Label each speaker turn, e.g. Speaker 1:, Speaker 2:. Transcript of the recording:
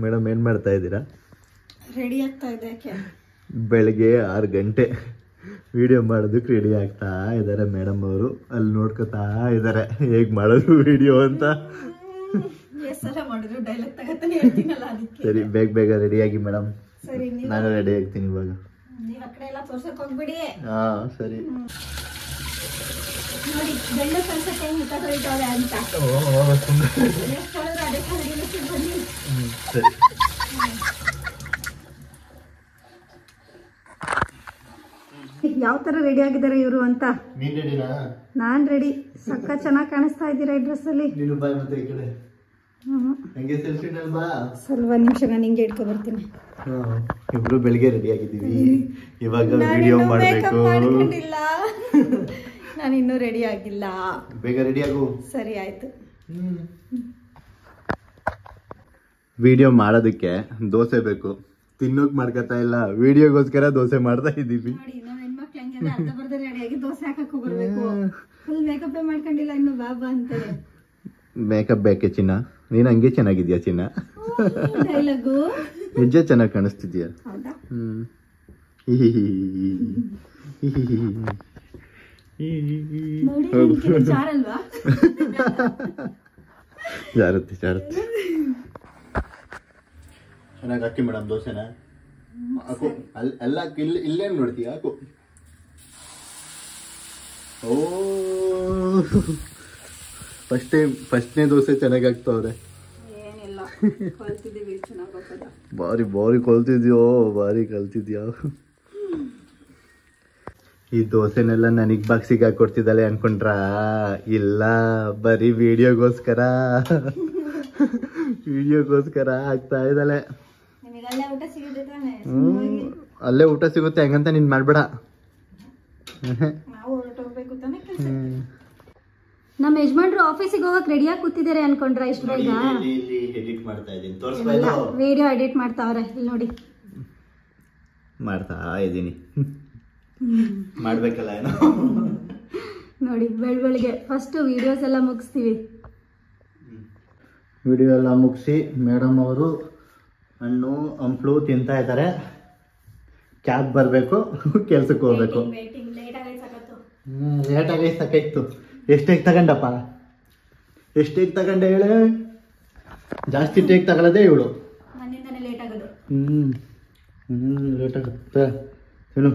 Speaker 1: Madam ಏನು ಮಾಡ್ತಾ ಇದ್ದೀರಾ?
Speaker 2: ರೆಡಿ ಆಗ್ತಾ ಇದೆ.
Speaker 1: ಬೆಳಗ್ಗೆ 6 ಗಂಟೆ ವಿಡಿಯೋ ಮಾಡೋದಕ್ಕೆ ರೆಡಿ ಆಗ್ತಾ ಇದ್ದಾರೆ ಮೇಡಮ್ ಅವರು. ಅಲ್ಲಿ ನೋಡ್ಕೊತಾ ಇದ್ದಾರೆ ಹೇಗೆ ಮಾಡೋದು ವಿಡಿಯೋ ಅಂತ. ಸರಿ, ಬೇಗ ಬೇಗ ರೆಡಿಯಾಗಿ ಮೇಡಮ್. ನಾನು ರೆಡಿ ಆಗ್ತೀನಿ ಇವಾಗ. ಹಾ ಸರಿ. ಸರಿ.
Speaker 2: ಯಾವ ತರ ರೆಡಿ ಆಗಿದ್ದಾರೆ ಇವರು ಅಂತ.
Speaker 1: ನೀನ್ ರೆಡಿನಾ?
Speaker 2: ನಾನ್ ರೆಡಿ. ಸಕ್ಕ ಚೆನ್ನಾಗಿ ಕಾಣಿಸ್ತಾ ಇದ್ದೀರಾ ಈ ಡ್ರೆಸ್ ಅಲ್ಲಿ.
Speaker 1: ನೀನು ಬಾಯ್ ಮತ್ತೆ ಈ ಕಡೆ. ಹಂಗೆ ಸೆಲ್ಫಿ ಬಾ.
Speaker 2: ಸ್ವಲ್ಪ ನಿಮಿಷ ನಾನು ಹಿಂಗೆ ಇಟ್ಕೊ ಬರ್ತೀನಿ.
Speaker 1: ಇಬ್ರು ಬೆಳಿಗ್ಗೆ ರೆಡಿ ಆಗಿದ್ದೀವಿ. ಇವಾಗ ವಿಡಿಯೋ ಮಾಡಬೇಕು.
Speaker 2: ನಾನು ಇನ್ನೂ ರೆಡಿ ಆಗಿಲ್ಲ.
Speaker 1: ಬೇಗ ರೆಡಿ ಆಗು.
Speaker 2: ಸರಿ ಆಯ್ತು.
Speaker 1: ವಿಡಿಯೋ ಮಾಡೋದಕ್ಕೆ ದೋಸೆ ಬೇಕು. ತಿನ್ನೋಕ್ ಮಾಡ್ಕೊತಾ ಇಲ್ಲ, ವಿಡಿಯೋಗೋಸ್ಕರ ದೋಸೆ ಮಾಡ್ತಾ ಇದ್ದೀವಿ.
Speaker 2: ದೋಸೆ ಹಾಕಕ್ ಬರ್ಬೇಕು. ಫುಲ್ ಮೇಕಪ್ ಮಾಡ್ಕೊಂಡಿಲ್ಲ ಇನ್ನು ಬಾಬಾ ಅಂತಾರೆ.
Speaker 1: ಮೇಕಪ್ ಬೇಕೆ ಚಿನ್ನ? ನೀನ್ ಹಂಗೆ ಚೆನ್ನಾಗಿದ್ಯಾ ಚಿನ್ನ? ನಿಜ ಚೆನ್ನಾಗಿ ಕಾಣಿಸ್ತಿದ್ಯಾ? ಜಾರತ್ತೆ ಜಾರತ್ತೆ. ಚೆನ್ನಾಗಿ ಹಾಕಿ ಮೇಡಮ್ ದೋಸೆನ. ಹಾಕು ಎಲ್ಲ ಇಲ್ಲೇನು ನೋಡ್ತೀಯ? ಹಾಕು. ಓ ಫಸ್ಟ್ನೇ ದೋಸೆ ಚೆನ್ನಾಗಿ ಆಗ್ತಾವ್ರೆ. ಬಾರಿ ಬಾರಿ ಕಲ್ತಿದ್ಯೋ, ಬಾರಿ ಕಲ್ತಿದ್ಯಾ. ಈ ದೋಸೆನೆಲ್ಲ ನನಗ್ ಬಾಕ್ಸಿಗೆ ಹಾಕೊಡ್ತಿದ್ದಾಳೆ ಅನ್ಕೊಂಡ್ರ? ಇಲ್ಲ, ಬರೀ ವಿಡಿಯೋಗೋಸ್ಕರ ಆಗ್ತಾ ಇದ್ದಾಳೆ. ಅಲ್ಲೇ ಊಟ ಸಿಗುತ್ತೆ, ಹಂಗಂತ ನೀನ್ ಮಾಡ್ಬೇಡ.
Speaker 2: ನಮ್ಮ ಯಜಮಾನ್ರು ಆಫೀಸಿಗೆ ಹೋಗಕ್ ರೆಡಿಯಾಗಿ ಕೂತಿದ್ದಾರೆ ಅನ್ಕೊಂಡ್ರ? ಇಷ್ಟು ಬೇಗ
Speaker 1: ಎಡಿಟ್ ಮಾಡ್ತಾ ಇದ್ದೀನಿ.
Speaker 2: ವಿಡಿಯೋ ಎಡಿಟ್ ಮಾಡ್ತಾವ್ರೆ. ಇಲ್ಲಿ ನೋಡಿ,
Speaker 1: ಮಾಡ್ತಾ ಇದ್ದೀನಿ. ಮಾಡ್ಬೇಕಲ್ಲ ಏನೋ.
Speaker 2: ನೋಡಿ, ಬೆಳಿಗ್ಗೆ ಫಸ್ಟ್ ವಿಡಿಯೋಸ್ ಎಲ್ಲ ಮುಗಿಸ್ತೀವಿ.
Speaker 1: ವಿಡಿಯೋ ಎಲ್ಲ ಮುಗಿಸಿ ಮೇಡಮ್ ಅವರು ಹಣ್ಣು ಹಂಪ್ಲು ತಿಂತಾ ಇದ್ದಾರೆ. ಕ್ಯಾಬ್ ಬರಬೇಕು, ಕೆಲ್ಸಕ್ಕೆ ಹೋಗ್ಬೇಕು. ಲೇಟಾಗಿ ಸಾಕಾಯ್ತು. ಎಷ್ಟೇಗೆ ತಗೊಂಡಪ್ಪ? ಎಷ್ಟೇಗೆ ತಗೊಂಡೆ ಹೇಳ? ಜಾಸ್ತಿ ಟೇಕ್ ತಗೊಳ್ಳೋದೇ ಇವಳು. ಲೇಟ್ ಆಗುತ್ತೆ ಹೇಳು.